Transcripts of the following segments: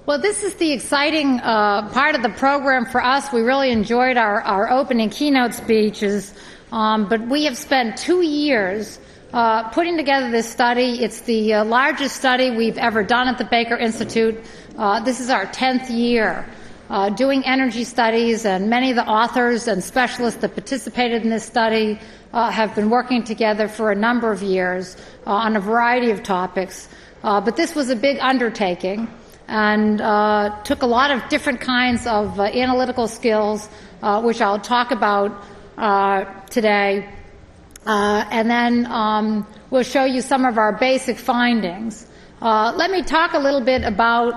Well, this is the exciting part of the program for us. We really enjoyed our opening keynote speeches, but we have spent 2 years putting together this study. It's the largest study we've ever done at the Baker Institute. This is our 10th year doing energy studies, and many of the authors and specialists that participated in this study have been working together for a number of years on a variety of topics. But this was a big undertaking and took a lot of different kinds of analytical skills, which I'll talk about today. And then we'll show you some of our basic findings. Let me talk a little bit about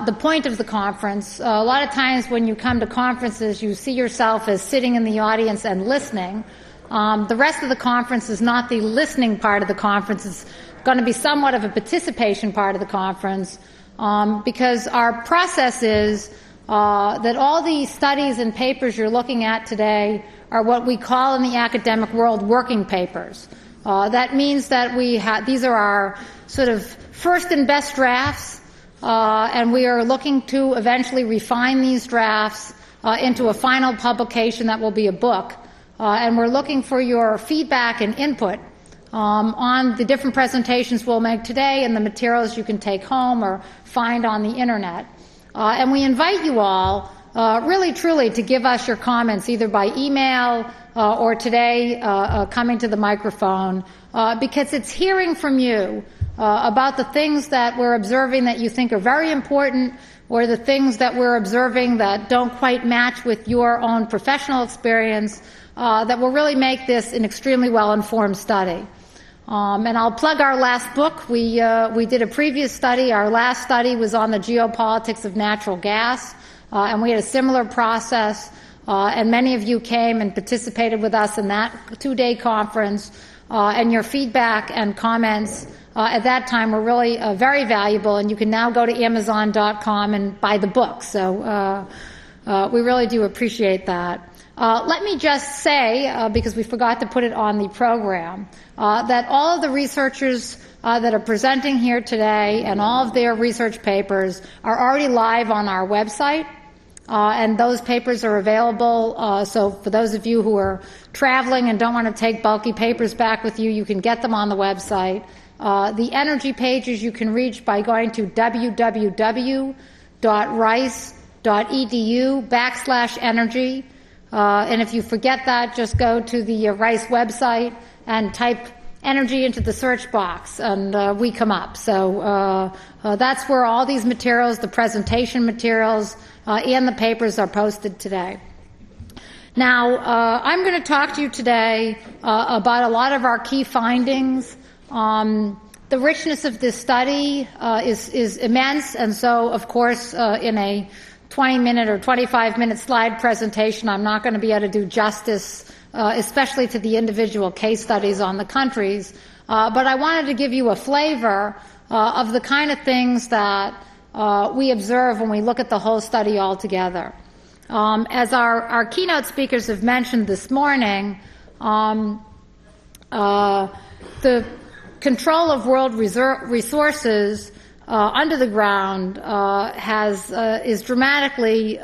the point of the conference. A lot of times when you come to conferences, you see yourself as sitting in the audience and listening. The rest of the conference is not the listening part of the conference. It's going to be somewhat of a participation part of the conference, because our process is that all the studies and papers you're looking at today are what we call in the academic world working papers. That means that these are our sort of first and best drafts, and we are looking to eventually refine these drafts into a final publication that will be a book. And we're looking for your feedback and input on the different presentations we'll make today and the materials you can take home or find on the internet. And we invite you all, really truly, to give us your comments either by email or today coming to the microphone, because it's hearing from you about the things that we're observing that you think are very important, or the things that we're observing that don't quite match with your own professional experience, that will really make this an extremely well-informed study. And I'll plug our last book. We did a previous study. Our last study was on the geopolitics of natural gas, and we had a similar process, and many of you came and participated with us in that 2-day conference, and your feedback and comments at that time were really very valuable, and you can now go to Amazon.com and buy the book. So we really do appreciate that. Let me just say, because we forgot to put it on the program, that all of the researchers that are presenting here today and all of their research papers are already live on our website, and those papers are available. So for those of you who are traveling and don't want to take bulky papers back with you, you can get them on the website. The energy pages you can reach by going to www.rice.edu/energy. And if you forget that, just go to the Rice website and type energy into the search box, and we come up. So that's where all these materials, the presentation materials, and the papers are posted today. Now, I'm going to talk to you today about a lot of our key findings. The richness of this study is immense, and so, of course, in a 20-minute or 25-minute slide presentation, I'm not going to be able to do justice, especially to the individual case studies on the countries. But I wanted to give you a flavor of the kind of things that we observe when we look at the whole study altogether. As our keynote speakers have mentioned this morning, the control of world resources under the ground is dramatically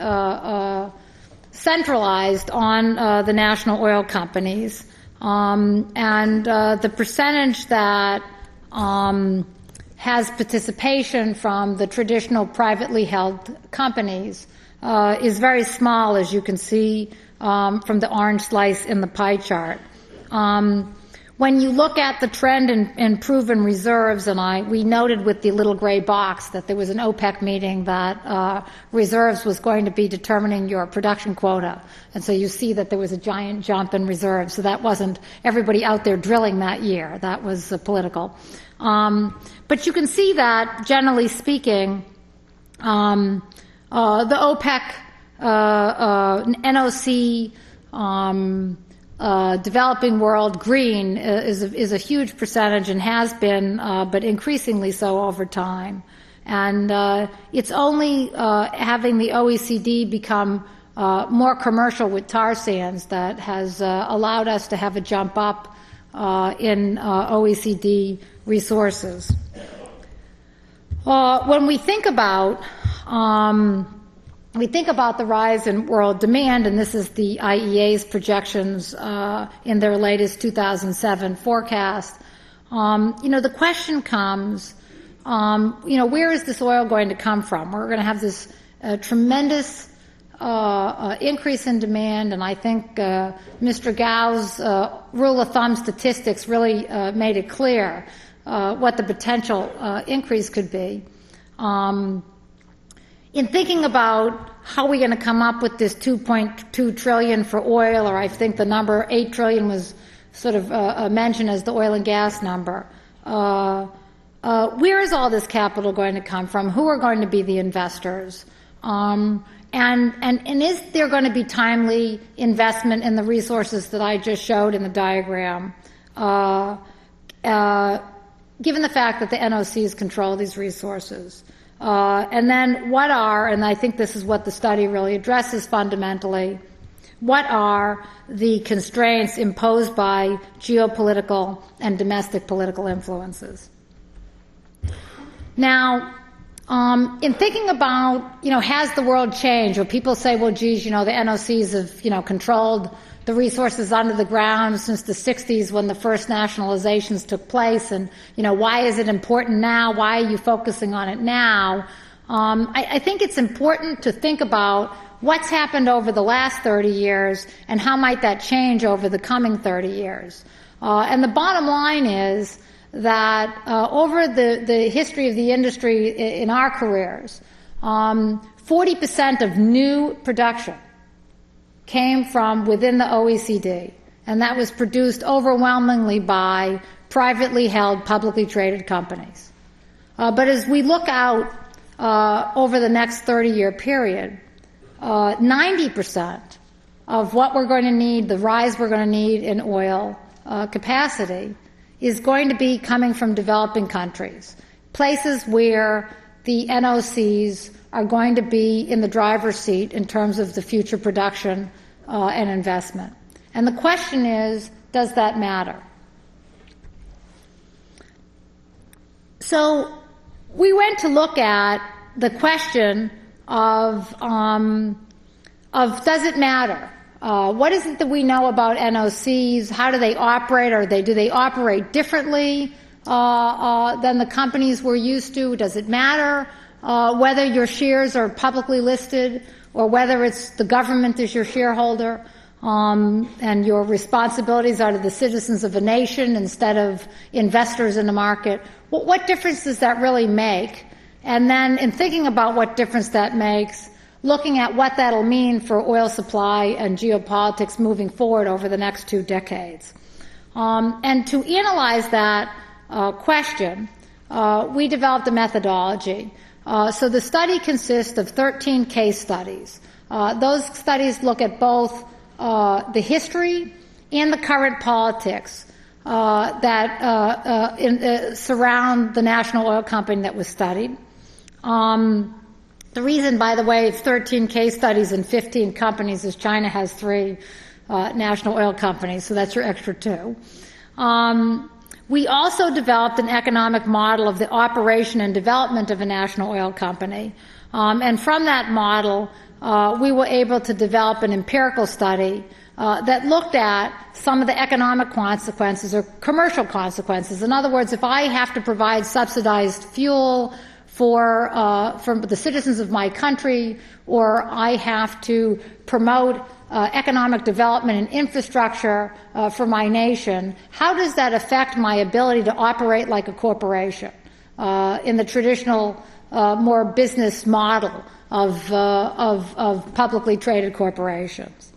centralized on the national oil companies, and the percentage that has participation from the traditional privately held companies is very small, as you can see from the orange slice in the pie chart. When you look at the trend in proven reserves, and we noted with the little gray box that there was an OPEC meeting that reserves was going to be determining your production quota. And so you see that there was a giant jump in reserves. So that wasn't everybody out there drilling that year. That was political. But you can see that, generally speaking, the OPEC, NOC, developing world green is a huge percentage and has been, but increasingly so over time. And it's only having the OECD become more commercial with tar sands that has allowed us to have a jump up in OECD resources. When we think about we think about the rise in world demand, and this is the IEA's projections in their latest 2007 forecast. The question comes, where is this oil going to come from? We're going to have this tremendous increase in demand, and I think Mr. Gao's rule of thumb statistics really made it clear what the potential increase could be. In thinking about how we're going to come up with this $2.2 trillion for oil, or I think the number $8 trillion was sort of mentioned as the oil and gas number, where is all this capital going to come from? Who are going to be the investors? And is there going to be timely investment in the resources that I just showed in the diagram, given the fact that the NOCs control these resources? And then what are, and I think this is what the study really addresses fundamentally, what are the constraints imposed by geopolitical and domestic political influences? Now, in thinking about, has the world changed? Or people say, well, geez, the NOCs have, controlled the resources under the ground since the 60s when the first nationalizations took place, and, why is it important now? Why are you focusing on it now? I think it's important to think about what's happened over the last 30 years and how might that change over the coming 30 years. And the bottom line is that over the history of the industry in our careers, 40% of new production came from within the OECD, and that was produced overwhelmingly by privately held, publicly traded companies. But as we look out over the next 30-year period, 90% of what we're going to need, the rise we're going to need in oil capacity, is going to be coming from developing countries, places where the NOCs are going to be in the driver's seat in terms of the future production and investment. And the question is, does that matter? So we went to look at the question of does it matter? What is it that we know about NOCs? How do they operate? Do they operate differently than the companies we're used to? Does it matter whether your shares are publicly listed or whether it's the government is your shareholder and your responsibilities are to the citizens of a nation instead of investors in the market? What difference does that really make? And then in thinking about what difference that makes, looking at what that'll mean for oil supply and geopolitics moving forward over the next 2 decades. And to analyze that question, we developed a methodology. So the study consists of 13 case studies. Those studies look at both the history and the current politics that surround the national oil company that was studied. The reason, by the way, it's 13 case studies and 15 companies is China has 3 national oil companies, so that's your extra 2. We also developed an economic model of the operation and development of a national oil company. And from that model, we were able to develop an empirical study that looked at some of the economic consequences or commercial consequences. In other words, if I have to provide subsidized fuel for the citizens of my country, or I have to promote economic development and infrastructure for my nation, how does that affect my ability to operate like a corporation in the traditional, more business model of publicly traded corporations?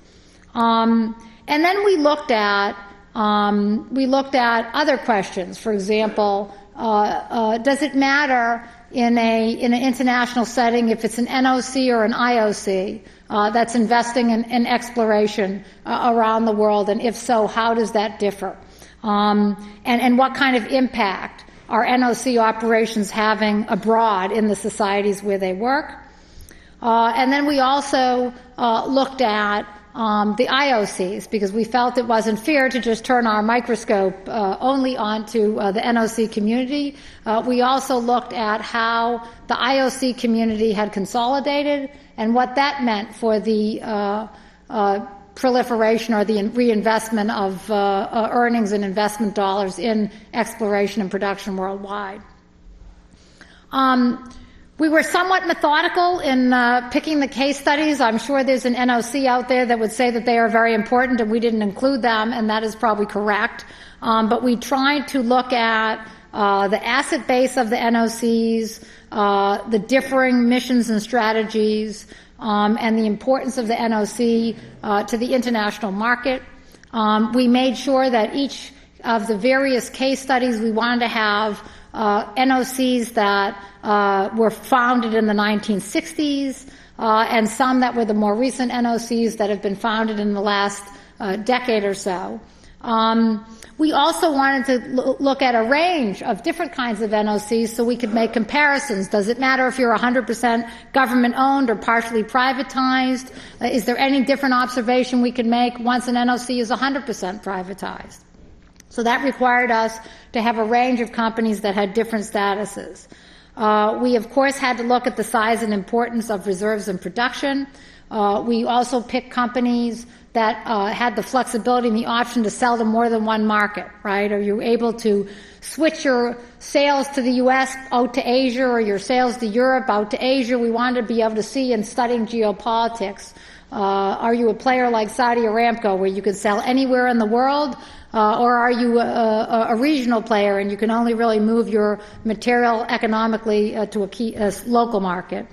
And then we looked at other questions. For example, does it matter in an international setting if it's an NOC or an IOC that's investing in exploration around the world, and if so, how does that differ? And what kind of impact are NOC operations having abroad in the societies where they work? And then we also looked at the IOCs, because we felt it wasn't fair to just turn our microscope only onto the NOC community. We also looked at how the IOC community had consolidated and what that meant for the proliferation or the reinvestment of earnings and investment dollars in exploration and production worldwide. We were somewhat methodical in picking the case studies. I'm sure there's an NOC out there that would say that they are very important and we didn't include them, and that is probably correct. But we tried to look at the asset base of the NOCs, the differing missions and strategies, and the importance of the NOC to the international market. We made sure that each of the various case studies we wanted to have NOCs that were founded in the 1960s, and some that were the more recent NOCs that have been founded in the last decade or so. We also wanted to look at a range of different kinds of NOCs so we could make comparisons. Does it matter if you're 100% government-owned or partially privatized? Is there any different observation we could make once an NOC is 100% privatized? So that required us to have a range of companies that had different statuses. We, of course, had to look at the size and importance of reserves and production. We also picked companies that had the flexibility and the option to sell to more than one market, right? Are you able to switch your sales to the U.S. out to Asia, or your sales to Europe out to Asia? We wanted to be able to see in studying geopolitics. Are you a player like Saudi Aramco where you could sell anywhere in the world? Or are you a regional player and you can only really move your material economically to a local market?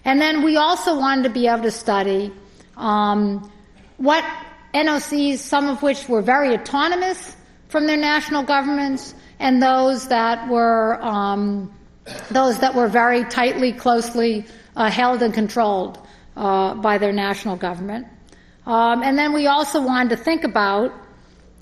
And then we also wanted to be able to study what NOCs, some of which were very autonomous from their national governments, and those that were very tightly, closely held and controlled by their national government. And then we also wanted to think about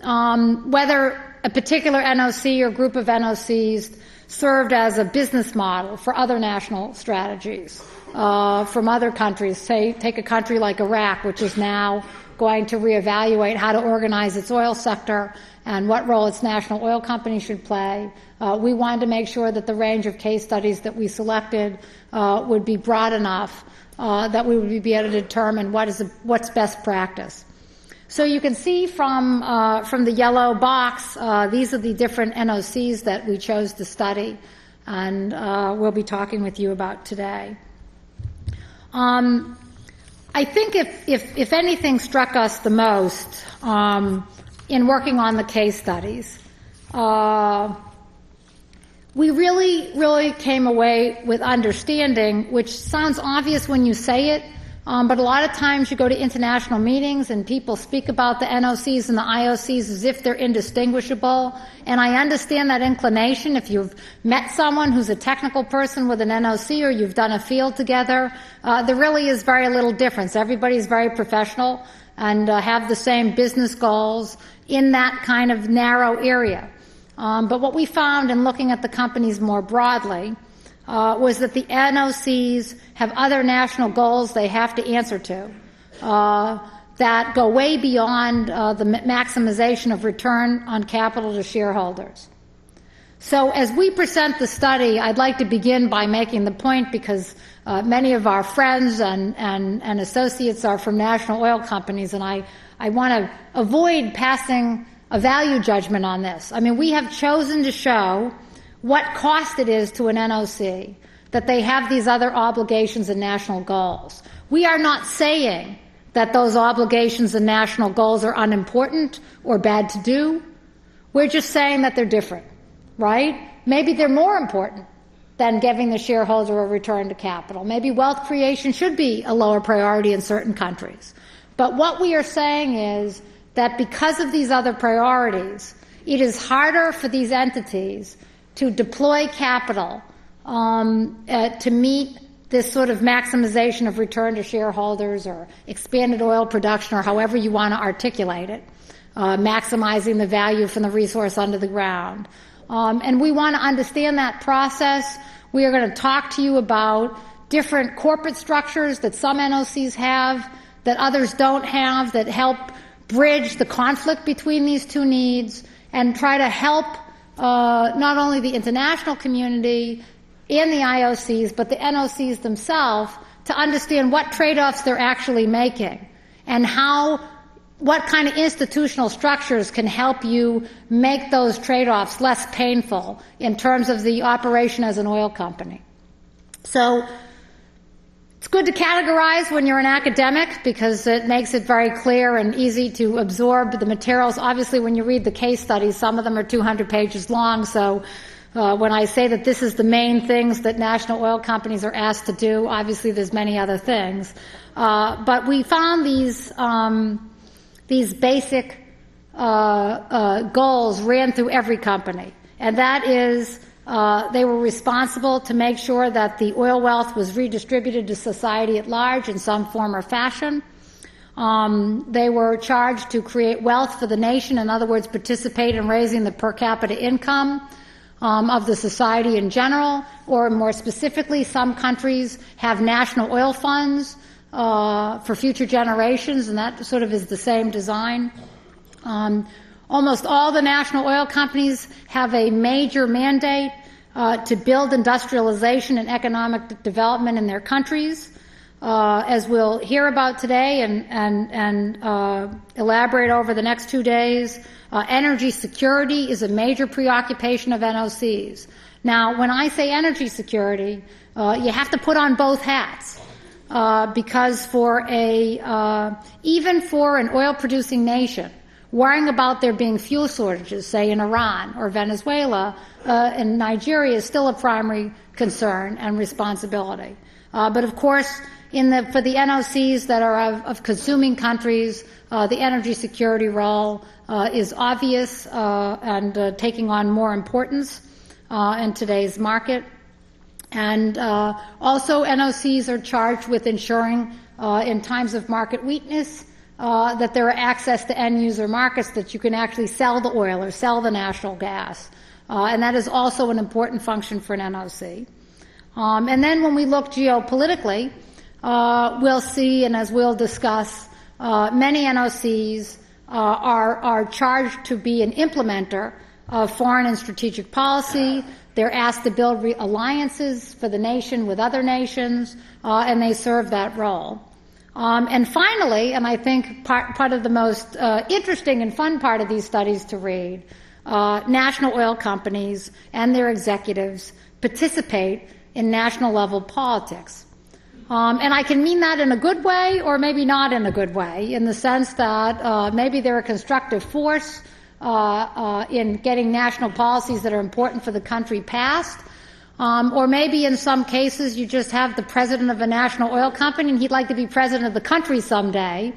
whether a particular NOC or group of NOCs served as a business model for other national strategies from other countries. Say, take a country like Iraq, which is now going to reevaluate how to organize its oil sector and what role its national oil company should play. We wanted to make sure that the range of case studies that we selected would be broad enough that we would be able to determine what's best practice. So you can see from the yellow box, these are the different NOCs that we chose to study, and we'll be talking with you about today. I think if anything struck us the most in working on the case studies, we really came away with understanding, which sounds obvious when you say it, but a lot of times you go to international meetings and people speak about the NOCs and the IOCs as if they're indistinguishable. And I understand that inclination. If you've met someone who's a technical person with an NOC or you've done a field together, there really is very little difference. Everybody's very professional and have the same business goals in that kind of narrow area. But what we found in looking at the companies more broadly was that the NOCs have other national goals they have to answer to that go way beyond the maximization of return on capital to shareholders. So as we present the study, I'd like to begin by making the point, because many of our friends and associates are from national oil companies, and I want to avoid passing a value judgment on this. I mean, we have chosen to show what cost it is to an NOC that they have these other obligations and national goals. We are not saying that those obligations and national goals are unimportant or bad to do. We're just saying that they're different, right? Maybe they're more important than giving the shareholder a return to capital. Maybe wealth creation should be a lower priority in certain countries. But what we are saying is that because of these other priorities, it is harder for these entities to deploy capital to meet this sort of maximization of return to shareholders or expanded oil production, or however you want to articulate it, maximizing the value from the resource under the ground. And we want to understand that process. We are going to talk to you about different corporate structures that some NOCs have that others don't have, that help bridge the conflict between these two needs and try to help not only the international community and the IOCs, but the NOCs themselves to understand what trade-offs they're actually making and what kind of institutional structures can help you make those trade-offs less painful in terms of the operation as an oil company. So it's good to categorize when you're an academic because it makes it very clear and easy to absorb the materials. Obviously, when you read the case studies, some of them are 200 pages long, so when I say that this is the main things that national oil companies are asked to do, obviously there's many other things. But we found these basic goals ran through every company, and that is they were responsible to make sure that the oil wealth was redistributed to society at large in some form or fashion. They were charged to create wealth for the nation, in other words, participate in raising the per capita income of the society in general, or more specifically, some countries have national oil funds for future generations, and that sort of is the same design. Almost all the national oil companies have a major mandate to build industrialization and economic development in their countries. As we'll hear about today and elaborate over the next 2 days, energy security is a major preoccupation of NOCs. Now, when I say energy security, you have to put on both hats. Because even for an oil-producing nation, worrying about there being fuel shortages, say in Iran or Venezuela and Nigeria, is still a primary concern and responsibility. But of course, for the NOCs that are of consuming countries, the energy security role is obvious and taking on more importance in today's market. And also NOCs are charged with ensuring in times of market weakness that there are access to end-user markets, that you can actually sell the oil or sell the natural gas. And that is also an important function for an NOC. And then when we look geopolitically, we'll see, and as we'll discuss, many NOCs are charged to be an implementer of foreign and strategic policy. They're asked to build alliances for the nation with other nations, and they serve that role. And finally, and I think part of the most interesting and fun part of these studies to read, national oil companies and their executives participate in national level politics. And I can mean that in a good way or maybe not in a good way, in the sense that maybe they're a constructive force in getting national policies that are important for the country passed, or maybe in some cases you just have the president of a national oil company and he'd like to be president of the country someday,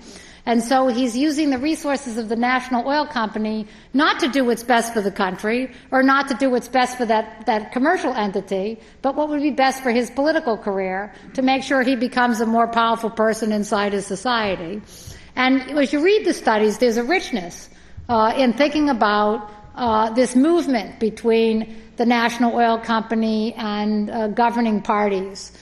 and so he's using the resources of the national oil company not to do what's best for the country or not to do what's best for that commercial entity, but what would be best for his political career to make sure he becomes a more powerful person inside his society. And as you read the studies, there's a richness in thinking about this movement between the national oil company and governing parties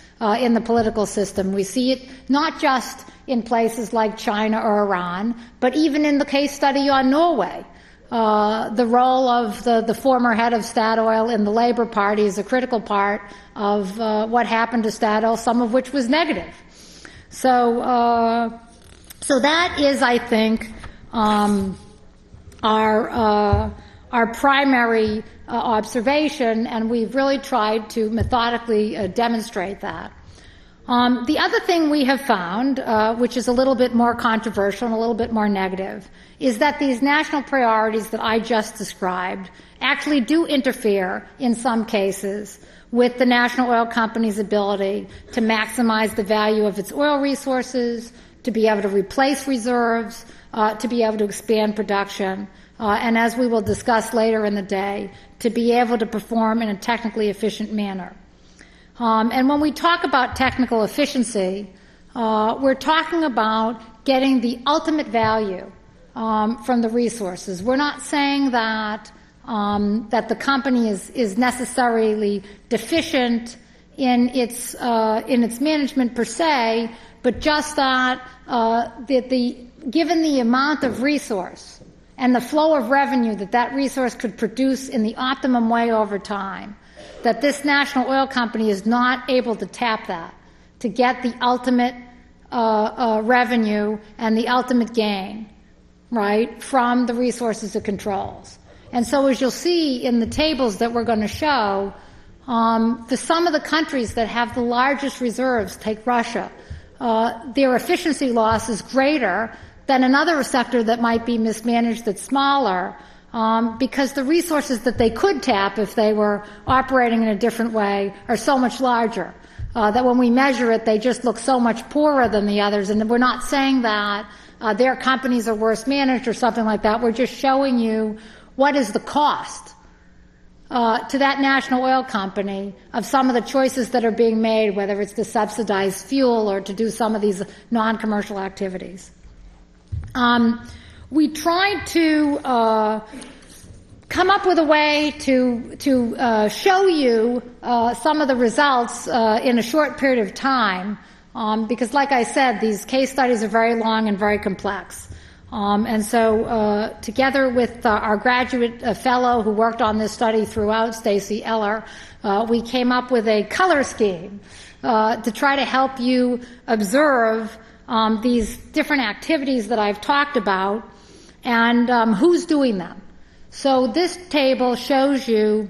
in the political system. We see it not just in places like China or Iran, but even in the case study on Norway. The role of the former head of Statoil in the Labour Party is a critical part of what happened to Statoil, some of which was negative. So that is, I think, our primary observation, and we've really tried to methodically demonstrate that. The other thing we have found, which is a little bit more controversial and a little bit more negative, is that these national priorities that I just described actually do interfere, in some cases, with the national oil company's ability to maximize the value of its oil resources, to be able to replace reserves, to be able to expand production, and as we will discuss later in the day, to be able to perform in a technically efficient manner. And when we talk about technical efficiency, we're talking about getting the ultimate value from the resources. We're not saying that the company is necessarily deficient in its management per se, but just that, given the amount of resource and the flow of revenue that resource could produce in the optimum way over time, that this national oil company is not able to tap that to get the ultimate revenue and the ultimate gain, right, from the resources it controls. And so as you'll see in the tables that we're going to show, some of the countries that have the largest reserves, take Russia, their efficiency loss is greater than another sector that might be mismanaged that's smaller, because the resources that they could tap if they were operating in a different way are so much larger, that when we measure it, they just look so much poorer than the others. And we're not saying that their companies are worse managed or something like that. We're just showing you what is the cost to that national oil company of some of the choices that are being made, whether it's to subsidize fuel or to do some of these non-commercial activities. We tried to come up with a way to show you some of the results in a short period of time, because, like I said, these case studies are very long and very complex. And so together with our graduate fellow who worked on this study throughout, Stacy Eller, we came up with a color scheme to try to help you observe these different activities that I've talked about and who's doing them. So this table shows you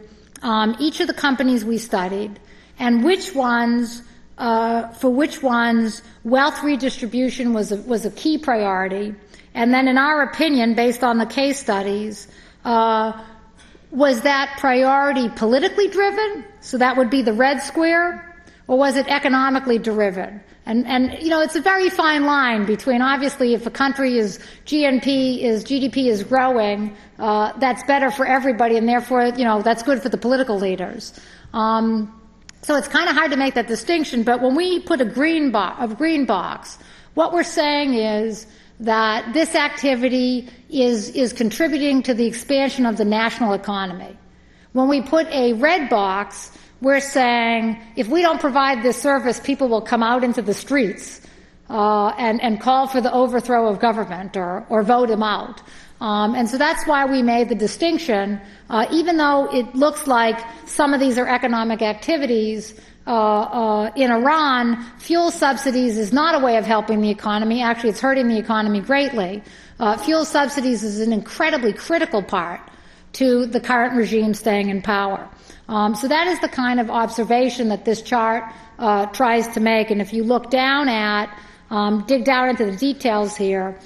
each of the companies we studied and which ones, for which ones wealth redistribution was a key priority. And then in our opinion, based on the case studies, was that priority politically driven? So that would be the red square. Or was it economically driven? And you know, it's a very fine line between, obviously, if a country's GDP is growing, that's better for everybody, and therefore, you know, that's good for the political leaders. So it's kind of hard to make that distinction, but when we put a green box, what we're saying is that this activity is contributing to the expansion of the national economy. When we put a red box, we're saying if we don't provide this service, people will come out into the streets and call for the overthrow of government or vote him out. And so that's why we made the distinction, even though it looks like some of these are economic activities. In Iran, fuel subsidies is not a way of helping the economy. Actually, it's hurting the economy greatly. Fuel subsidies is an incredibly critical part to the current regime staying in power. So that is the kind of observation that this chart tries to make. And if you look down dig down into the details here,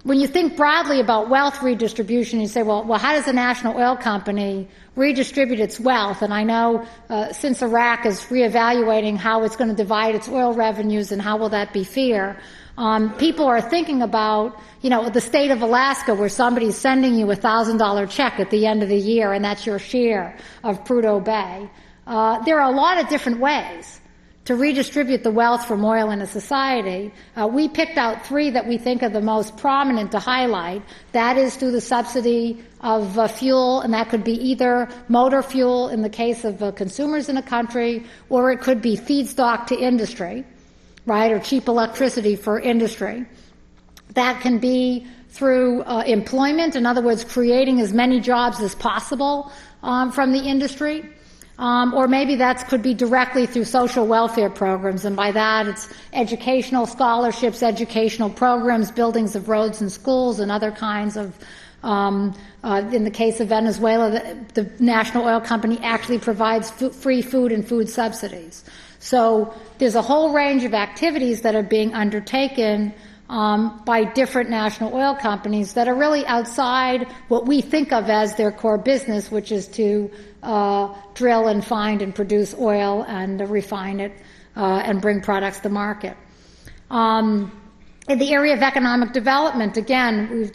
when you think broadly about wealth redistribution, you say, well, how does a national oil company redistribute its wealth? And I know since Iraq is reevaluating how it's going to divide its oil revenues and how will that be fair, people are thinking about, you know, the state of Alaska where somebody's sending you $1,000 check at the end of the year and that's your share of Prudhoe Bay. There are a lot of different ways to redistribute the wealth from oil in a society. We picked out three that we think are the most prominent to highlight. That is through the subsidy of fuel, and that could be either motor fuel in the case of consumers in a country, or it could be feedstock to industry, right, or cheap electricity for industry. That can be through employment, in other words, creating as many jobs as possible from the industry. Or maybe that could be directly through social welfare programs, and by that it's educational scholarships, educational programs, buildings of roads and schools, and other kinds of, in the case of Venezuela, the national oil company actually provides free food and food subsidies. So there's a whole range of activities that are being undertaken by different national oil companies that are really outside what we think of as their core business, which is to drill and find and produce oil and refine it and bring products to market. In the area of economic development, again,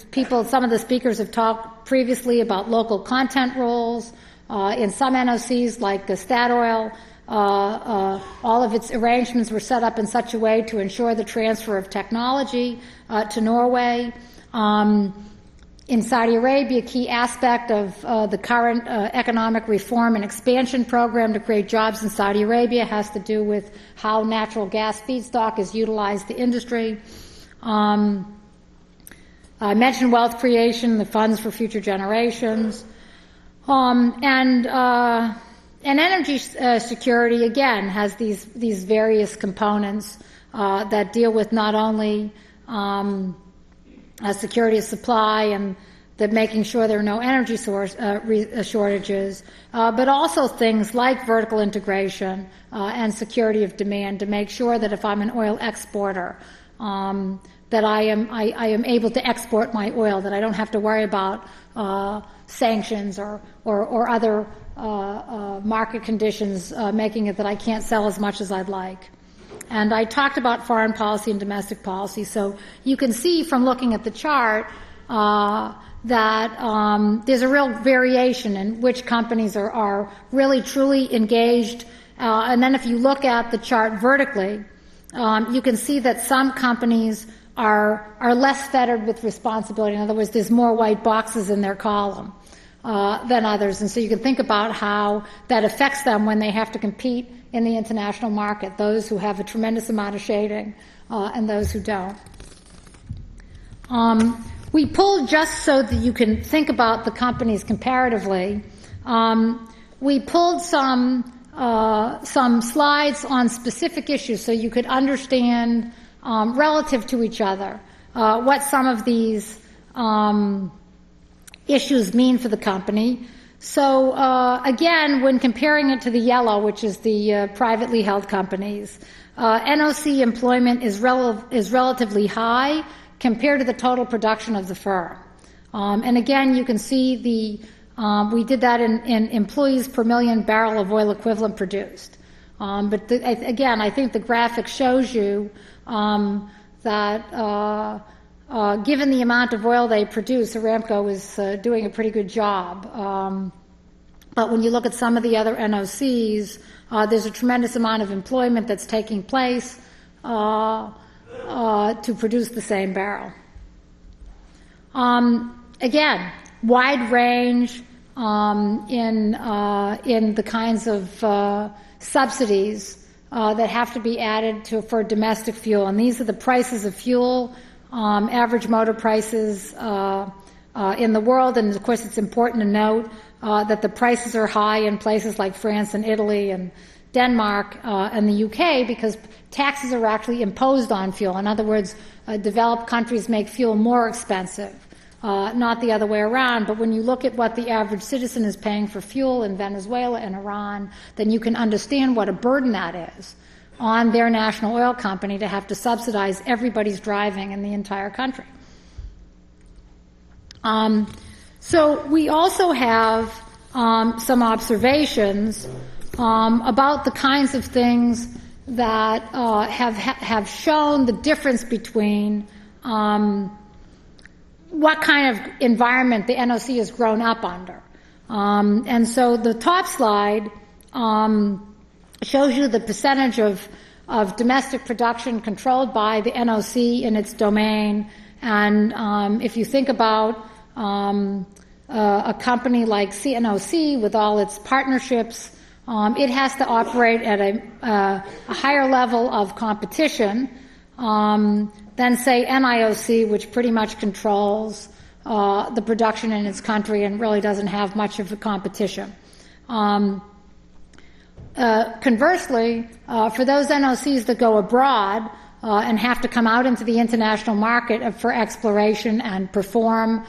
some of the speakers have talked previously about local content rules. In some NOCs, like Statoil, all of its arrangements were set up in such a way to ensure the transfer of technology to Norway. In Saudi Arabia, a key aspect of the current economic reform and expansion program to create jobs in Saudi Arabia has to do with how natural gas feedstock is utilized in the industry. I mentioned wealth creation, the funds for future generations, and energy security again has these various components that deal with not only security of supply and making sure there are no energy shortages, but also things like vertical integration and security of demand to make sure that if I'm an oil exporter, that I am able to export my oil, that I don't have to worry about sanctions or other market conditions making it that I can't sell as much as I'd like. And I talked about foreign policy and domestic policy. So you can see from looking at the chart that there's a real variation in which companies are really truly engaged. And then if you look at the chart vertically, you can see that some companies are less fettered with responsibility. In other words, there's more white boxes in their column than others. And so you can think about how that affects them when they have to compete in the international market, those who have a tremendous amount of shading and those who don't. We pulled, just so that you can think about the companies comparatively, we pulled some slides on specific issues so you could understand relative to each other what some of these issues mean for the company. So again, when comparing it to the yellow, which is the privately held companies, NOC employment is relatively high compared to the total production of the firm. And again, you can see we did that in employees per million barrel of oil equivalent produced. But again, I think the graphic shows you that given the amount of oil they produce, Aramco is doing a pretty good job. But when you look at some of the other NOCs, there's a tremendous amount of employment that's taking place to produce the same barrel. Again, wide range in the kinds of subsidies that have to be added for domestic fuel, and these are the prices of fuel. Average motor prices in the world, and of course it's important to note that the prices are high in places like France and Italy and Denmark and the UK because taxes are actually imposed on fuel. In other words, developed countries make fuel more expensive, not the other way around. But when you look at what the average citizen is paying for fuel in Venezuela and Iran, then you can understand what a burden that is on their national oil company to have to subsidize everybody's driving in the entire country. So we also have some observations about the kinds of things that have shown the difference between what kind of environment the NOC has grown up under. And so the top slide shows you the percentage of domestic production controlled by the NOC in its domain. And if you think about a company like CNOC with all its partnerships, it has to operate at a higher level of competition than, say, NIOC, which pretty much controls the production in its country and really doesn't have much of a competition. Conversely, for those NOCs that go abroad and have to come out into the international market for exploration and perform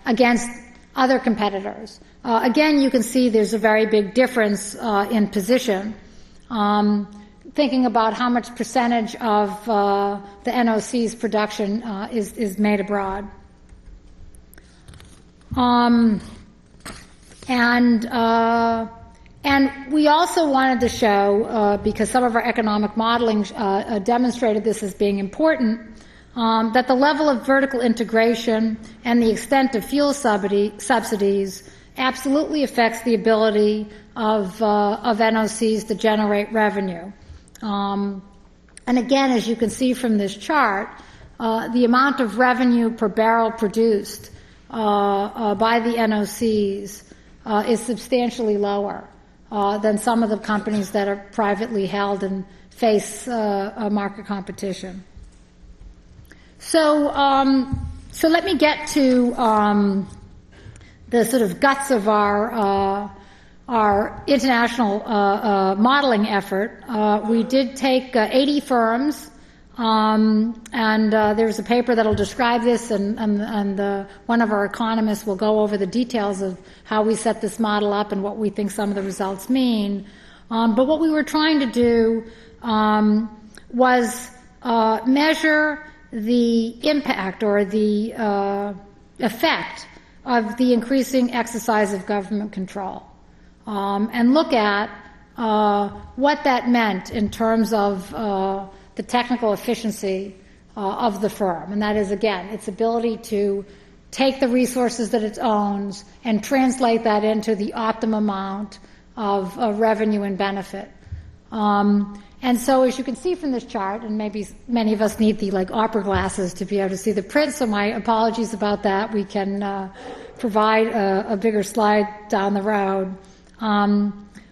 against other competitors, again, you can see there's a very big difference in position. Thinking about how much percentage of the NOC's production is made abroad. And we also wanted to show, because some of our economic modeling demonstrated this as being important, that the level of vertical integration and the extent of fuel subsidies absolutely affects the ability of NOCs to generate revenue. And again, as you can see from this chart, the amount of revenue per barrel produced by the NOCs is substantially lower than some of the companies that are privately held and face market competition. So let me get to the sort of guts of our international modeling effort. We did take 80 firms, and there's a paper that'll describe this, and one of our economists will go over the details of how we set this model up and what we think some of the results mean. But what we were trying to do was measure the impact or the effect of the increasing exercise of government control, and look at what that meant in terms of the technical efficiency of the firm. And that is, again, its ability to take the resources that it owns and translate that into the optimum amount of revenue and benefit. And so, as you can see from this chart, and maybe many of us need the opera glasses to be able to see the print, so my apologies about that. We can provide a bigger slide down the road.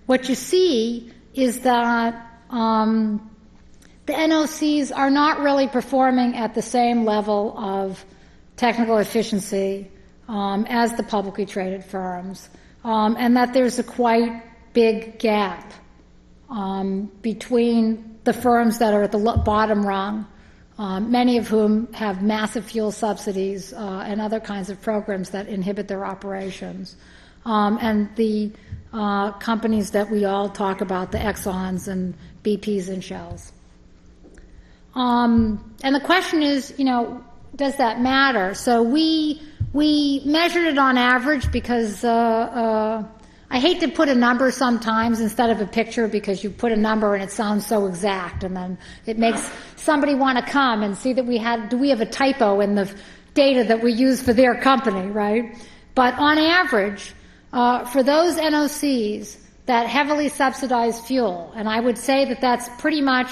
What you see is that the NOCs are not really performing at the same level of technical efficiency as the publicly traded firms, and that there's a quite big gap between the firms that are at the bottom rung, many of whom have massive fuel subsidies and other kinds of programs that inhibit their operations, and the companies that we all talk about, the Exxons and BPs and Shells. And the question is, does that matter? So we measured it on average because I hate to put a number sometimes instead of a picture, because you put a number and it sounds so exact, and then it makes somebody want to come and see that do we have a typo in the data that we use for their company, right? But on average, for those NOCs that heavily subsidize fuel, and I would say that that's pretty much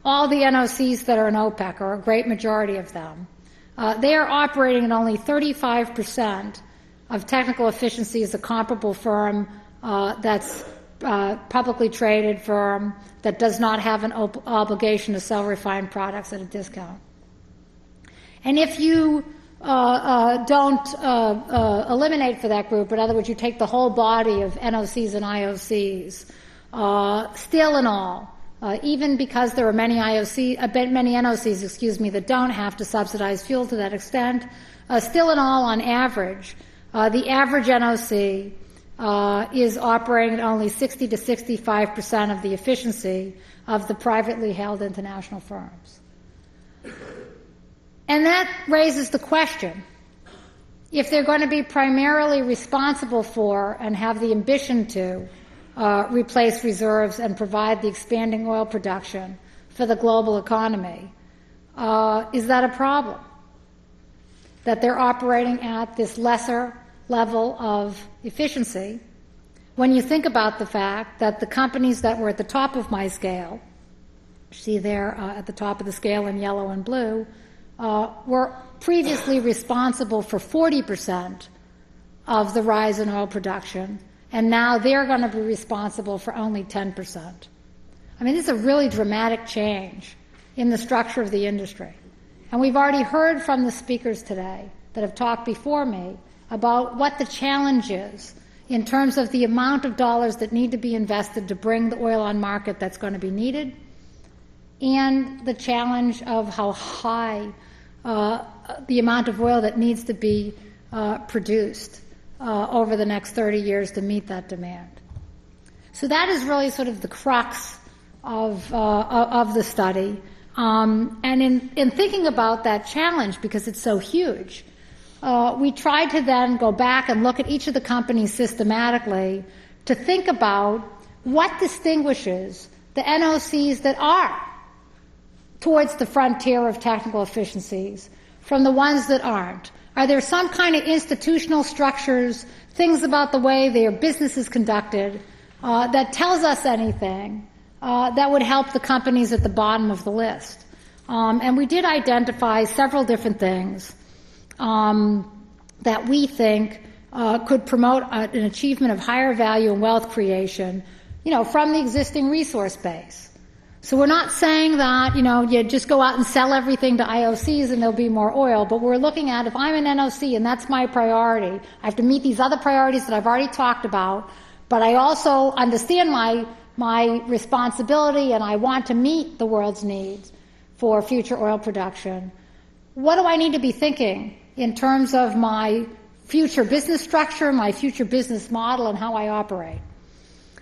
all the NOCs that are in OPEC, or a great majority of them, they are operating at only 35% of technical efficiency as a comparable firm that's publicly traded firm that does not have an obligation to sell refined products at a discount. And if you don't eliminate for that group, in other words, you take the whole body of NOCs and IOCs, still in all, even because there are many NOCs, that don't have to subsidize fuel to that extent, still in all, on average, the average NOC is operating at only 60 to 65% of the efficiency of the privately held international firms. And that raises the question, if they're going to be primarily responsible for and have the ambition to replace reserves and provide the expanding oil production for the global economy, is that a problem? That they're operating at this lesser level of efficiency, when you think about the fact that the companies that were at the top of my scale, see there at the top of the scale in yellow and blue, were previously responsible for 40% of the rise in oil production, and now they're going to be responsible for only 10%. I mean, this is a really dramatic change in the structure of the industry. And we've already heard from the speakers today that have talked before me about what the challenge is in terms of the amount of dollars that need to be invested to bring the oil on market that's going to be needed, and the challenge of how high the amount of oil that needs to be produced over the next 30 years to meet that demand. So that is really sort of the crux of the study. And in thinking about that challenge, because it's so huge, we tried to then go back and look at each of the companies systematically to think about what distinguishes the NOCs that are towards the frontier of technical efficiencies from the ones that aren't. Are there some kind of institutional structures, things about the way their business is conducted, that tells us anything that would help the companies at the bottom of the list? And we did identify several different things that we think could promote an achievement of higher value and wealth creation, from the existing resource base. So we're not saying that, you just go out and sell everything to IOCs and there'll be more oil, but we're looking at if I'm an NOC and that's my priority, I have to meet these other priorities that I've already talked about, but I also understand my responsibility and I want to meet the world's needs for future oil production. What do I need to be thinking in terms of my future business structure, my future business model, and how I operate?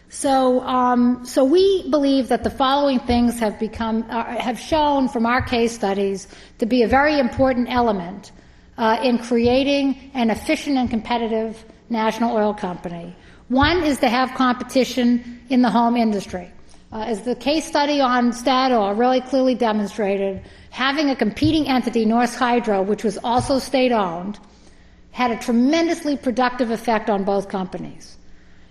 So we believe that the following things have shown from our case studies to be a very important element in creating an efficient and competitive national oil company. One is to have competition in the home industry. As the case study on Statoil really clearly demonstrated, having a competing entity, Norsk Hydro, which was also state-owned, had a tremendously productive effect on both companies.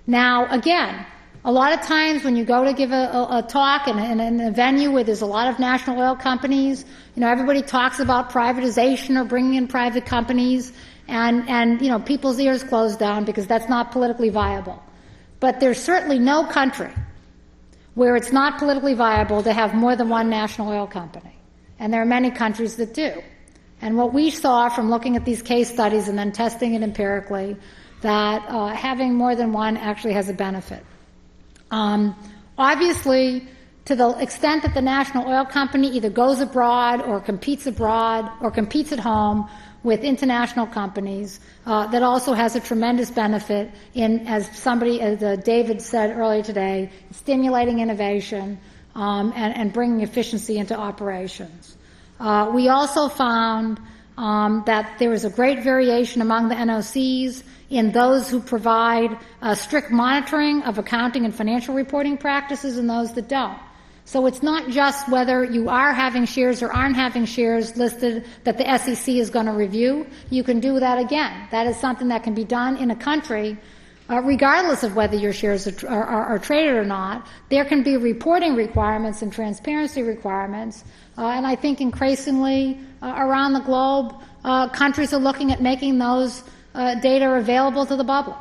Now, again, a lot of times when you go to give a talk in a venue where there's a lot of national oil companies, everybody talks about privatization or bringing in private companies, and people's ears close down because that's not politically viable. But there's certainly no country where it's not politically viable to have more than one national oil company. And there are many countries that do. And what we saw from looking at these case studies and then testing it empirically, that having more than one actually has a benefit. Obviously, to the extent that the national oil company either goes abroad or competes at home with international companies, that also has a tremendous benefit in, as David said earlier today, stimulating innovation and bringing efficiency into operations. We also found that there was a great variation among the NOCs in those who provide strict monitoring of accounting and financial reporting practices and those that don't. So it's not just whether you are having shares or aren't having shares listed that the SEC is going to review. You can do that again. That is something that can be done in a country regardless of whether your shares are traded or not. There can be reporting requirements and transparency requirements, and I think increasingly around the globe, countries are looking at making those data available to the public,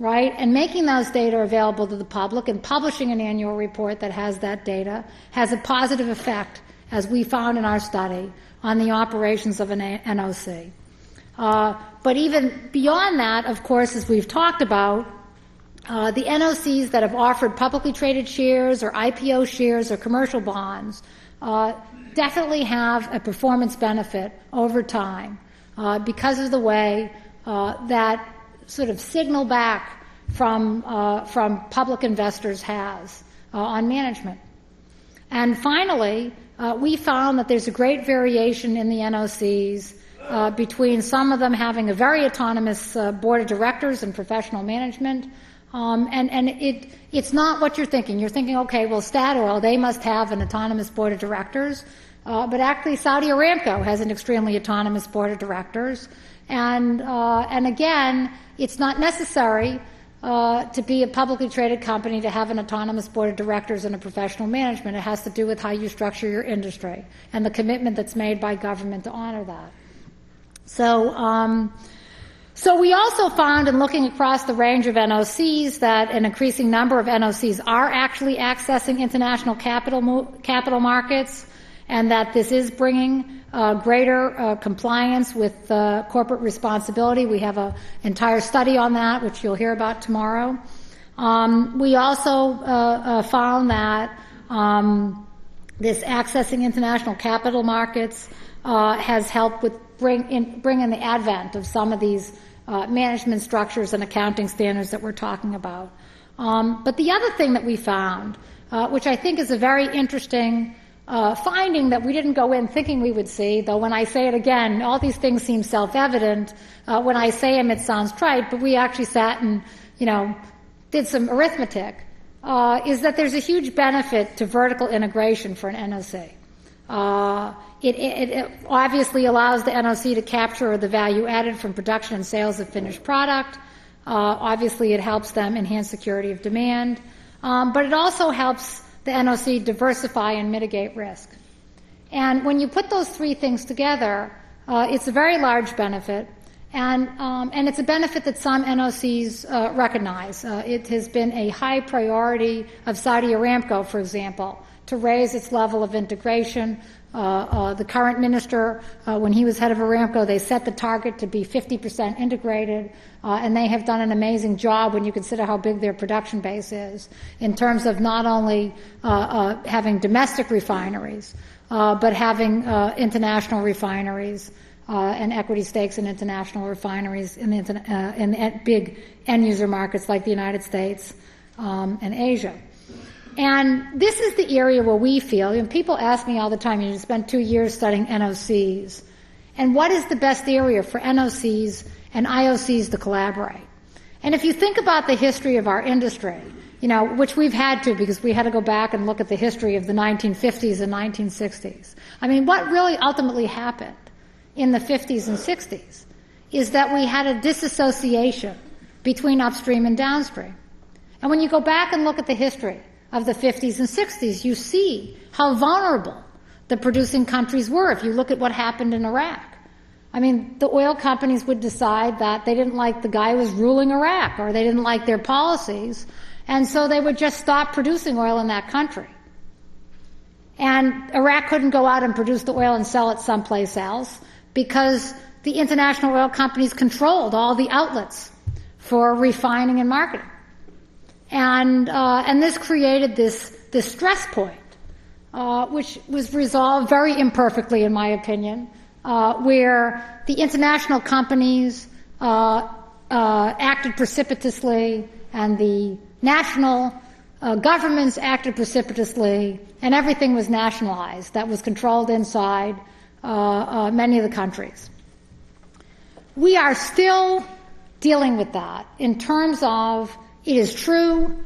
right? And making those data available to the public and publishing an annual report that has that data has a positive effect, as we found in our study, on the operations of an NOC. But even beyond that, of course, as we've talked about, the NOCs that have offered publicly traded shares or IPO shares or commercial bonds definitely have a performance benefit over time because of the way that sort of signal back from public investors has on management. And finally, we found that there's a great variation in the NOCs between some of them having a very autonomous board of directors and professional management. And it's not what you're thinking. You're thinking, okay, well, Statoil, they must have an autonomous board of directors. But actually, Saudi Aramco has an extremely autonomous board of directors. And again, it's not necessary to be a publicly traded company to have an autonomous board of directors and a professional management. It has to do with how you structure your industry and the commitment that's made by government to honor that. So we also found in looking across the range of NOCs that an increasing number of NOCs are actually accessing international capital markets, and that this is bringing greater compliance with corporate responsibility. We have an entire study on that, which you'll hear about tomorrow. We also found that this accessing international capital markets has helped with bring in the advent of some of these management structures and accounting standards that we're talking about. But the other thing that we found, which I think is a very interesting finding that we didn't go in thinking we would see, though when I say it again, all these things seem self-evident. When I say them, it sounds trite, but we actually sat and, did some arithmetic, is that there's a huge benefit to vertical integration for an NOC. It obviously allows the NOC to capture the value added from production and sales of finished product. Obviously, it helps them enhance security of demand, but it also helps the NOC diversify and mitigate risk. And when you put those three things together, it's a very large benefit, and it's a benefit that some NOCs recognize. It has been a high priority of Saudi Aramco, for example, to raise its level of integration. The current minister, when he was head of Aramco, they set the target to be 50% integrated, and they have done an amazing job when you consider how big their production base is in terms of not only having domestic refineries, but having international refineries and equity stakes in international refineries in big end-user markets like the United States and Asia. And this is the area where we feel, and people ask me all the time, you spent 2 years studying NOCs, and what is the best area for NOCs and IOCs to collaborate? And if you think about the history of our industry, which we've had to because we had to go back and look at the history of the 1950s and 1960s. I mean, what really ultimately happened in the 50s and 60s is that we had a disassociation between upstream and downstream. And when you go back and look at the history of the 50s and 60s, you see how vulnerable the producing countries were. If you look at what happened in Iraq, I mean, the oil companies would decide that they didn't like the guy who was ruling Iraq, or they didn't like their policies, and so they would just stop producing oil in that country. And Iraq couldn't go out and produce the oil and sell it someplace else because the international oil companies controlled all the outlets for refining and marketing. And this created this stress point, which was resolved very imperfectly, in my opinion, where the international companies acted precipitously, and the national governments acted precipitously, and everything was nationalized. That was controlled inside many of the countries. We are still dealing with that in terms of, it is true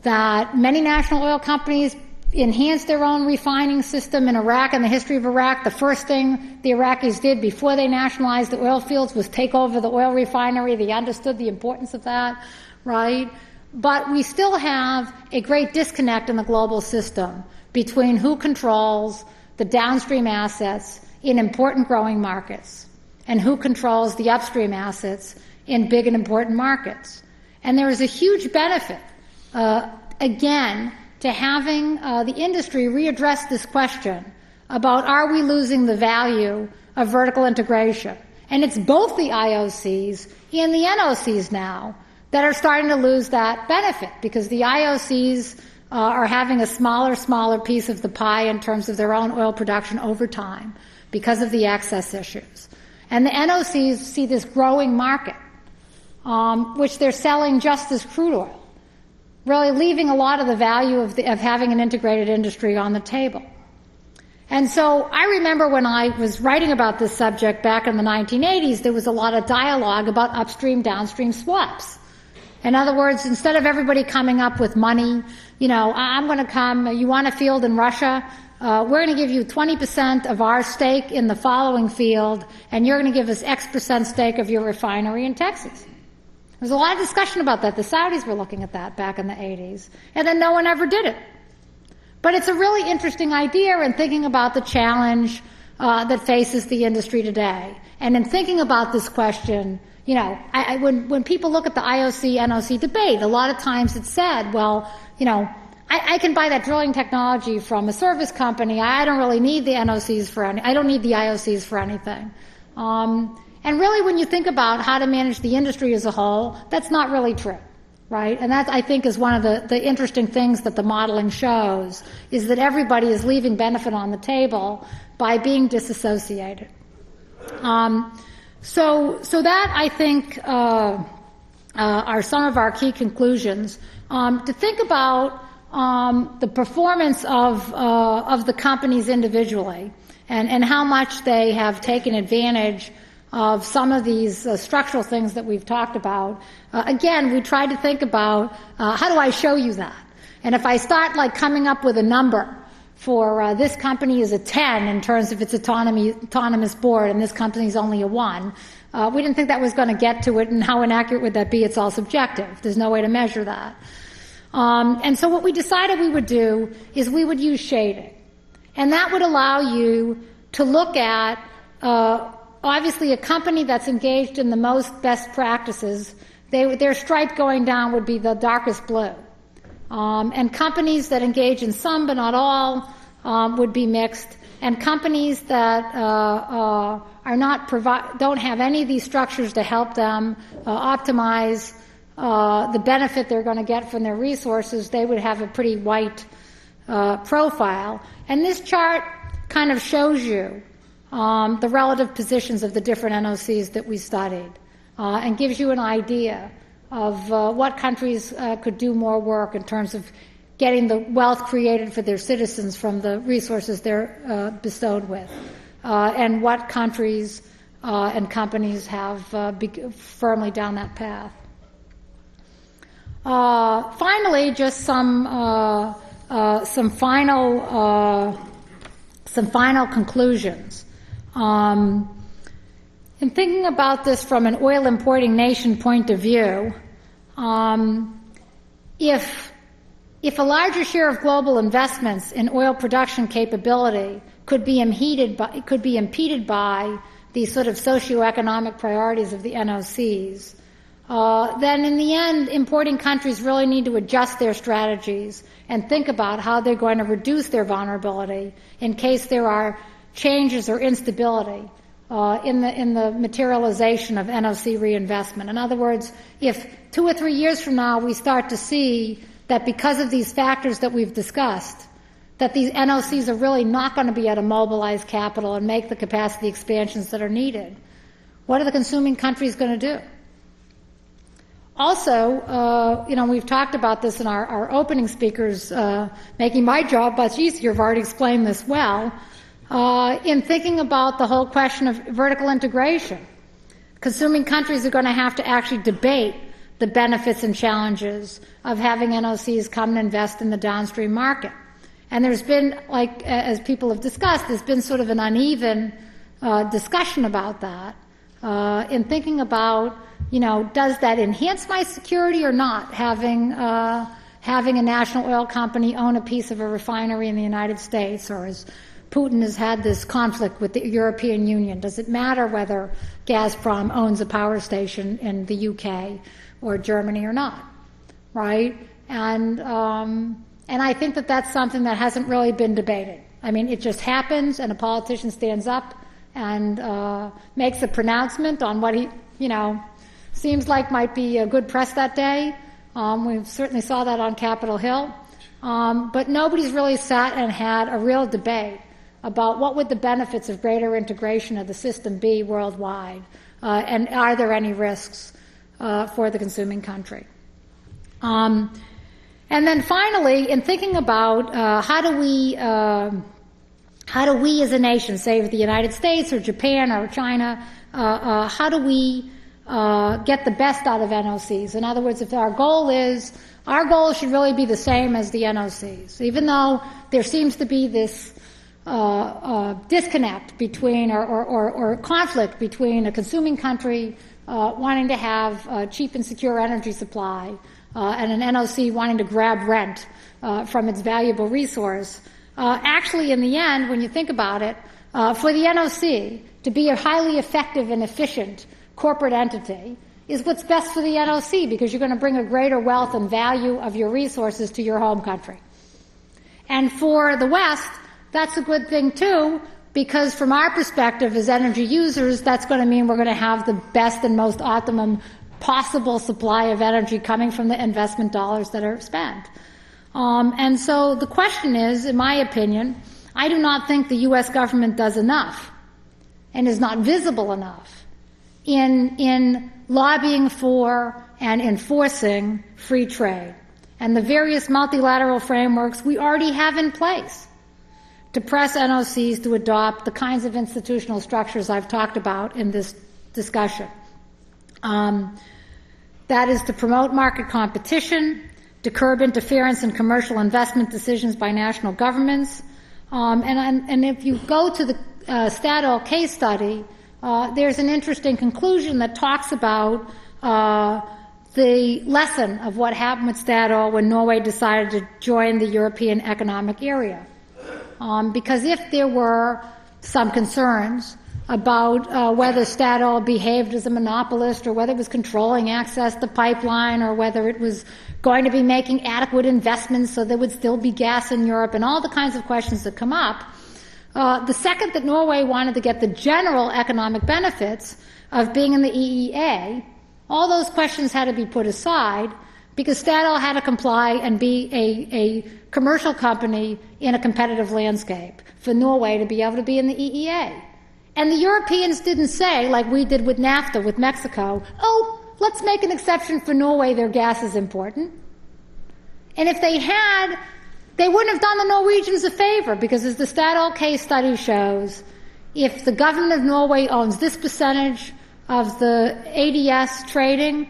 that many national oil companies enhanced their own refining system in Iraq. In the history of Iraq, the first thing the Iraqis did before they nationalized the oil fields was take over the oil refinery. They understood the importance of that, right? But we still have a great disconnect in the global system between who controls the downstream assets in important growing markets and who controls the upstream assets in big and important markets. And there is a huge benefit, again, to having the industry readdress this question about, are we losing the value of vertical integration? And it's both the IOCs and the NOCs now that are starting to lose that benefit, because the IOCs are having a smaller piece of the pie in terms of their own oil production over time because of the access issues. And the NOCs see this growing market, which they're selling just as crude oil, really leaving a lot of the value of having an integrated industry on the table. And so I remember when I was writing about this subject back in the 1980s, there was a lot of dialogue about upstream-downstream swaps. In other words, instead of everybody coming up with money, I'm going to come, you want a field in Russia? We're going to give you 20% of our stake in the following field, and you're going to give us X percent stake of your refinery in Texas. There was a lot of discussion about that. The Saudis were looking at that back in the 80s, and then no one ever did it. But it's a really interesting idea in thinking about the challenge that faces the industry today. And in thinking about this question, when people look at the IOC, NOC debate, a lot of times it's said, well, I can buy that drilling technology from a service company. I don't really need the NOCs I don't need the IOCs for anything. And really, when you think about how to manage the industry as a whole, that's not really true, right? And that, I think, is one of the interesting things that the modeling shows, is that everybody is leaving benefit on the table by being disassociated. So that, I think, are some of our key conclusions. To think about the performance of the companies individually, and how much they have taken advantage of some of these structural things that we've talked about. Again, we tried to think about how do I show you that? And if I start coming up with a number for this company is a 10 in terms of its autonomous board, and this company is only a 1, we didn't think that was going to get to it, and how inaccurate would that be? It's all subjective. There's no way to measure that. And so what we decided we would do is we would use shading. And that would allow you to look at, obviously, a company that's engaged in the most best practices, their stripe going down would be the darkest blue. And companies that engage in some but not all would be mixed. And companies that don't have any of these structures to help them optimize the benefit they're going to get from their resources, they would have a pretty white profile. And this chart kind of shows you the relative positions of the different NOCs that we studied and gives you an idea of what countries could do more work in terms of getting the wealth created for their citizens from the resources they're bestowed with, and what countries and companies have firmly down that path. Finally, just some final conclusions. In thinking about this from an oil importing nation point of view, if a larger share of global investments in oil production capability could be impeded by these sort of socioeconomic priorities of the NOCs, then in the end, importing countries really need to adjust their strategies and think about how they're going to reduce their vulnerability in case there are changes or instability in the materialization of NOC reinvestment. In other words, if 2 or 3 years from now we start to see that because of these factors that we've discussed, that these NOCs are really not going to be able to mobilize capital and make the capacity expansions that are needed, what are the consuming countries going to do? Also, we've talked about this in our opening speakers, making my job much easier. I've already explained this well. In thinking about the whole question of vertical integration, consuming countries are going to have to actually debate the benefits and challenges of having NOCs come and invest in the downstream market. And there's been, as people have discussed, there's been sort of an uneven discussion about that in thinking about, does that enhance my security or not, having a national oil company own a piece of a refinery in the United States, or as Putin has had this conflict with the European Union. Does it matter whether Gazprom owns a power station in the UK or Germany or not, right? And I think that that's something that hasn't really been debated. I mean, it just happens, and a politician stands up and makes a pronouncement on what he, seems like might be a good press that day. We certainly saw that on Capitol Hill. But nobody's really sat and had a real debate about what would the benefits of greater integration of the system be worldwide, and are there any risks for the consuming country. And then finally, in thinking about how do we as a nation, say the United States or Japan or China, how do we get the best out of NOCs? In other words, if our goal should really be the same as the NOCs, even though there seems to be this disconnect between or conflict between a consuming country wanting to have cheap and secure energy supply and an NOC wanting to grab rent from its valuable resource. Actually, in the end, when you think about it, for the NOC to be a highly effective and efficient corporate entity is what's best for the NOC, because you're going to bring a greater wealth and value of your resources to your home country. And for the West, that's a good thing too, because from our perspective as energy users, that's going to mean we're going to have the best and most optimum possible supply of energy coming from the investment dollars that are spent. And so the question is, in my opinion, I do not think the U.S. government does enough and is not visible enough in lobbying for and enforcing free trade and the various multilateral frameworks we already have in place to press NOCs to adopt the kinds of institutional structures I've talked about in this discussion. That is to promote market competition, to curb interference in commercial investment decisions by national governments. And if you go to the Statoil case study, there's an interesting conclusion that talks about the lesson of what happened with Statoil when Norway decided to join the European Economic Area. because if there were some concerns about whether Statoil behaved as a monopolist or whether it was controlling access to pipeline or whether it was going to be making adequate investments so there would still be gas in Europe and all the kinds of questions that come up, the second that Norway wanted to get the general economic benefits of being in the EEA, all those questions had to be put aside because Statoil had to comply and be a commercial company in a competitive landscape for Norway to be able to be in the EEA. And the Europeans didn't say, like we did with NAFTA with Mexico, oh, let's make an exception for Norway, their gas is important. And if they had, they wouldn't have done the Norwegians a favor, because as the Statoil case study shows, if the government of Norway owns this percentage of the ADS trading,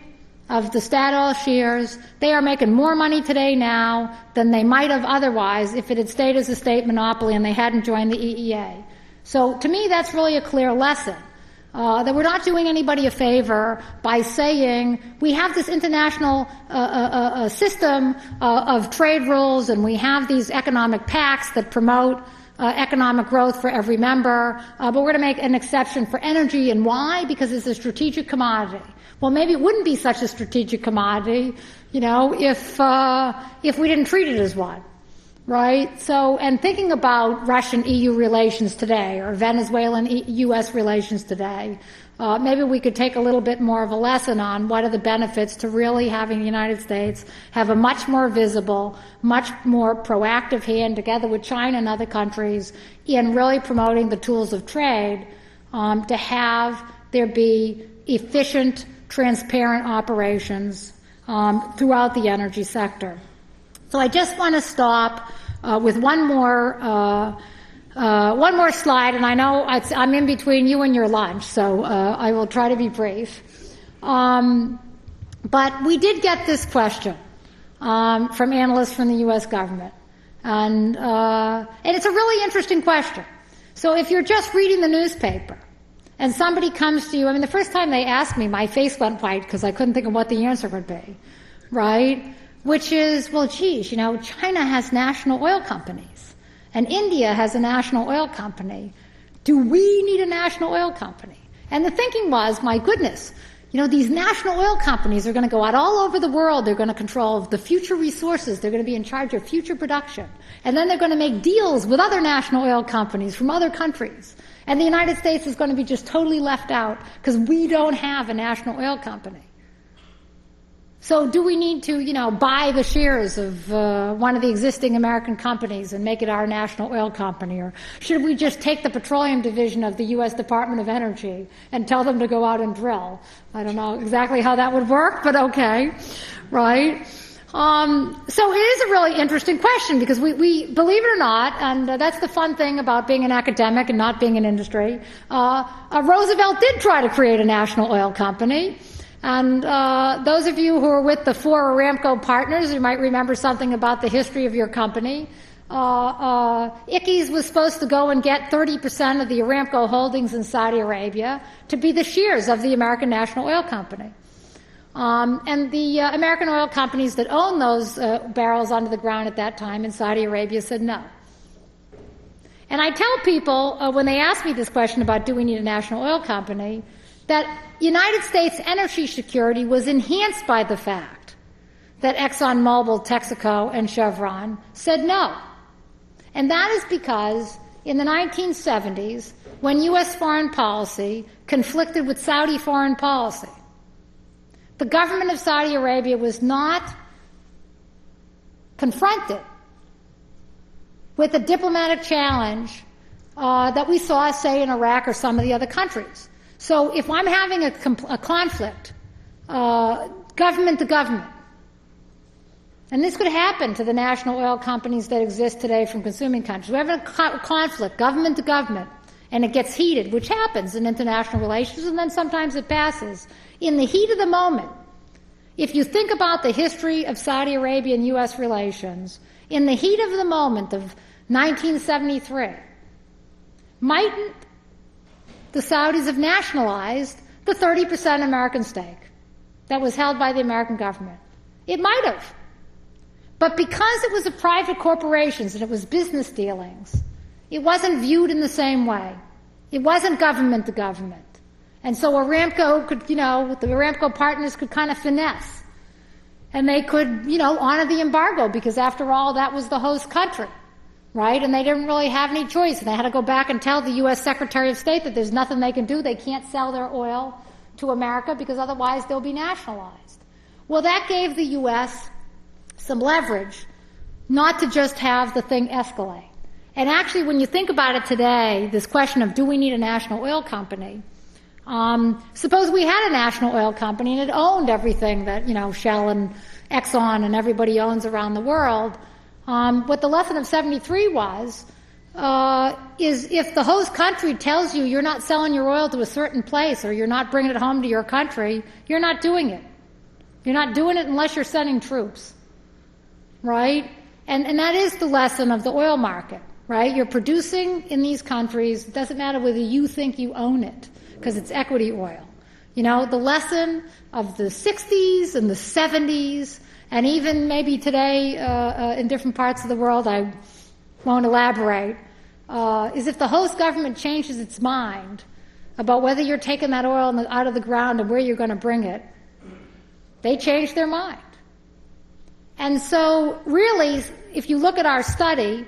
of the Statoil shares, they are making more money today now than they might have otherwise if it had stayed as a state monopoly and they hadn't joined the EEA. So to me, that's really a clear lesson, that we're not doing anybody a favor by saying we have this international system of trade rules and we have these economic pacts that promote economic growth for every member, but we're going to make an exception for energy. And why? Because it's a strategic commodity. Well, maybe it wouldn't be such a strategic commodity, if we didn't treat it as one. Right? So, and thinking about Russian-EU relations today or Venezuelan-U.S. relations today, maybe we could take a little bit more of a lesson on what are the benefits to really having the United States have a much more visible, much more proactive hand together with China and other countries in really promoting the tools of trade, to have there be efficient, transparent operations throughout the energy sector. So I just want to stop with one more slide, and I know I'm in between you and your lunch, so I will try to be brief. But we did get this question from analysts from the U.S. government, and it's a really interesting question. So if you're just reading the newspaper and somebody comes to you, the first time they asked me, my face went white because I couldn't think of what the answer would be, right? Which is, well, geez, China has national oil companies, and India has a national oil company. Do we need a national oil company? And the thinking was, my goodness, these national oil companies are going to go out all over the world. They're going to control the future resources. They're going to be in charge of future production. And then they're going to make deals with other national oil companies from other countries. And the United States is going to be just totally left out because we don't have a national oil company. So do we need to, buy the shares of one of the existing American companies and make it our national oil company? Or should we just take the petroleum division of the U.S. Department of Energy and tell them to go out and drill? I don't know exactly how that would work, but okay, right? So it is a really interesting question because we believe it or not, and that's the fun thing about being an academic and not being in industry, Roosevelt did try to create a national oil company. And those of you who are with the 4 Aramco partners, you might remember something about the history of your company. Ickes was supposed to go and get 30% of the Aramco holdings in Saudi Arabia to be the shares of the American National Oil Company. And the American oil companies that owned those barrels under the ground at that time in Saudi Arabia said no. And I tell people when they ask me this question about do we need a national oil company, that United States energy security was enhanced by the fact that ExxonMobil, Texaco, and Chevron said no. And that is because in the 1970s, when U.S. foreign policy conflicted with Saudi foreign policy, the government of Saudi Arabia was not confronted with a diplomatic challenge that we saw, say, in Iraq or some of the other countries. So if I'm having a conflict, government to government, and this could happen to the national oil companies that exist today from consuming countries. We have a conflict, government to government, and it gets heated, which happens in international relations, and then sometimes it passes. In the heat of the moment, if you think about the history of Saudi Arabia and U.S. relations, in the heat of the moment of 1973, mightn't the Saudis have nationalized the 30% American stake that was held by the American government? It might have. But because it was a private corporations and it was business dealings, it wasn't viewed in the same way. It wasn't government to government. And so Aramco could, the Aramco partners could kind of finesse. And they could, honor the embargo because after all, that was the host country, right? And they didn't really have any choice. And they had to go back and tell the U.S. Secretary of State that there's nothing they can do. They can't sell their oil to America because otherwise they'll be nationalized. Well, that gave the U.S. some leverage not to just have the thing escalate. And actually, when you think about it today, this question of do we need a national oil company, suppose we had a national oil company and it owned everything that, Shell and Exxon and everybody owns around the world. What the lesson of 73 was, is if the host country tells you you're not selling your oil to a certain place or you're not bringing it home to your country, you're not doing it. You're not doing it unless you're sending troops, right? And that is the lesson of the oil market, right? You're producing in these countries. It doesn't matter whether you think you own it because it's equity oil. The lesson of the 60s and the 70s and even maybe today in different parts of the world, I won't elaborate, is if the host government changes its mind about whether you're taking that oil out of the ground and where you're going to bring it, they change their mind. And so really, if you look at our study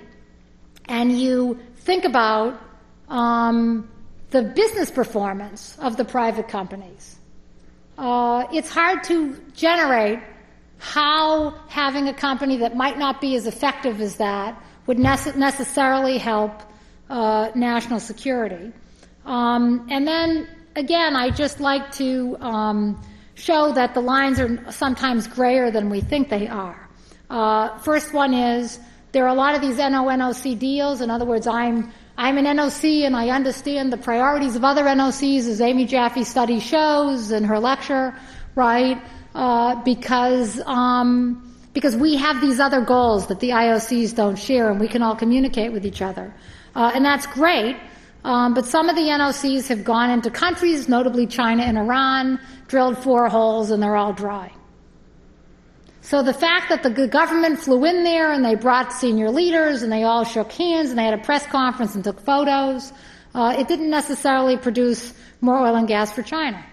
and you think about the business performance of the private companies, it's hard to generate how having a company that might not be as effective as that would necessarily help national security. And then, again, I just like to show that the lines are sometimes grayer than we think they are. First one is there are a lot of these NOC deals. In other words, I'm an NOC and I understand the priorities of other NOCs, as Amy Jaffe's study shows in her lecture, right? Because we have these other goals that the IOCs don't share and we can all communicate with each other. And that's great. But some of the NOCs have gone into countries, notably China and Iran, drilled 4 holes and they're all dry. So the fact that the government flew in there and they brought senior leaders and they all shook hands and they had a press conference and took photos, it didn't necessarily produce more oil and gas for China.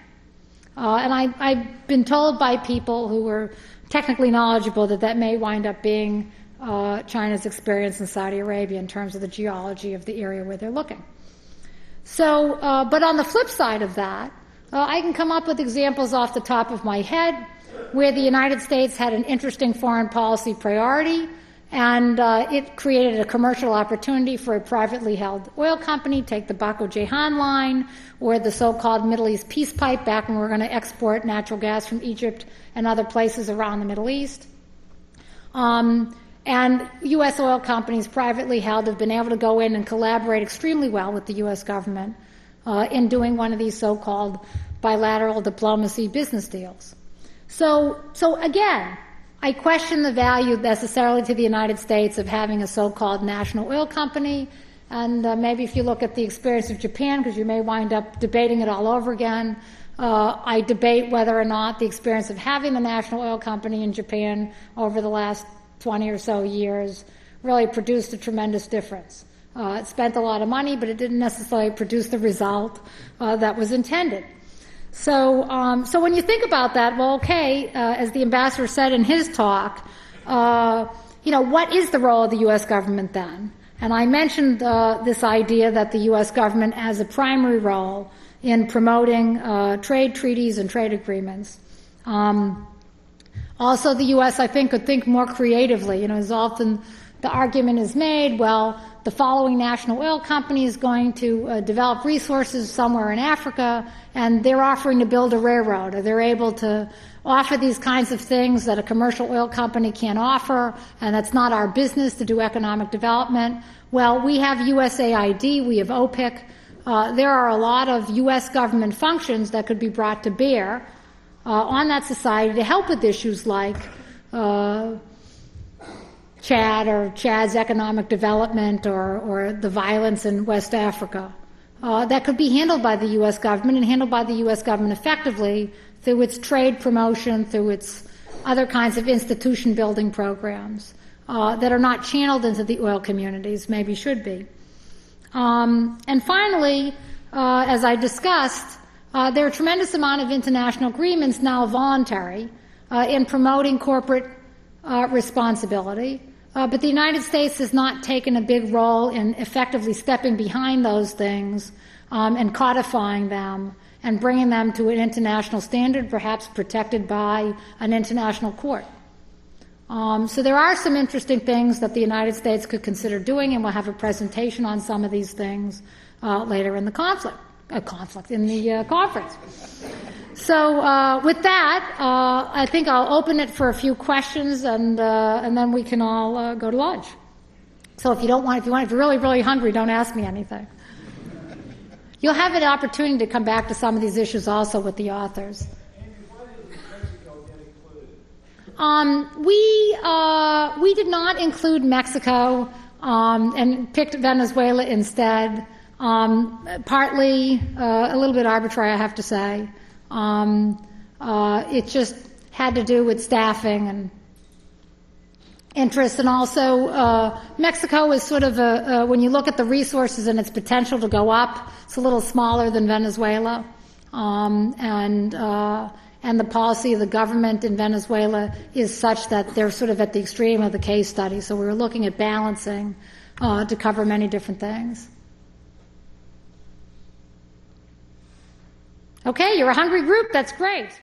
And I've been told by people who were technically knowledgeable that may wind up being China's experience in Saudi Arabia in terms of the geology of the area where they're looking. So, but on the flip side of that, I can come up with examples off the top of my head where the United States had an interesting foreign policy priority and it created a commercial opportunity for a privately held oil company, take the Baku Jehan line or the so-called Middle East Peace Pipe back when we were going to export natural gas from Egypt and other places around the Middle East. And U.S. oil companies, privately held, have been able to go in and collaborate extremely well with the U.S. government in doing one of these so-called bilateral diplomacy business deals. So again, I question the value necessarily to the United States of having a so-called national oil company. And maybe if you look at the experience of Japan, because you may wind up debating it all over again, I debate whether or not the experience of having the national oil company in Japan over the last 20 or so years really produced a tremendous difference. It spent a lot of money, but it didn't necessarily produce the result that was intended. So when you think about that, well, okay, as the ambassador said in his talk, what is the role of the U.S. government then? And I mentioned this idea that the U.S. government has a primary role in promoting trade treaties and trade agreements. Also, the U.S., I think, could think more creatively. As often the argument is made, well, the following national oil company is going to develop resources somewhere in Africa, and they're offering to build a railroad, or they're able to offer these kinds of things that a commercial oil company can't offer, and that's not our business to do economic development. Well, we have USAID, we have OPIC. There are a lot of U.S. government functions that could be brought to bear on that society to help with issues like Chad or Chad's economic development or the violence in West Africa. That could be handled by the U.S. government and handled by the U.S. government effectively through its trade promotion, through its other kinds of institution building programs that are not channeled into the oil communities, maybe should be. And finally, as I discussed, there are a tremendous amount of international agreements now voluntary in promoting corporate responsibility, but the United States has not taken a big role in effectively stepping behind those things and codifying them and bringing them to an international standard, perhaps protected by an international court. So there are some interesting things that the United States could consider doing, and we'll have a presentation on some of these things later in the conference. So with that, I think I'll open it for a few questions, and then we can all go to lunch. So if you're really, really hungry, don't ask me anything. You'll have an opportunity to come back to some of these issues also with the authors. We did not include Mexico and picked Venezuela instead. Partly a little bit arbitrary, I have to say. It just had to do with staffing and interest, and also Mexico is sort of when you look at the resources and its potential to go up, it's a little smaller than Venezuela, and the policy of the government in Venezuela is such that they're sort of at the extreme of the case study. So we were looking at balancing to cover many different things. Okay, you're a hungry group. That's great.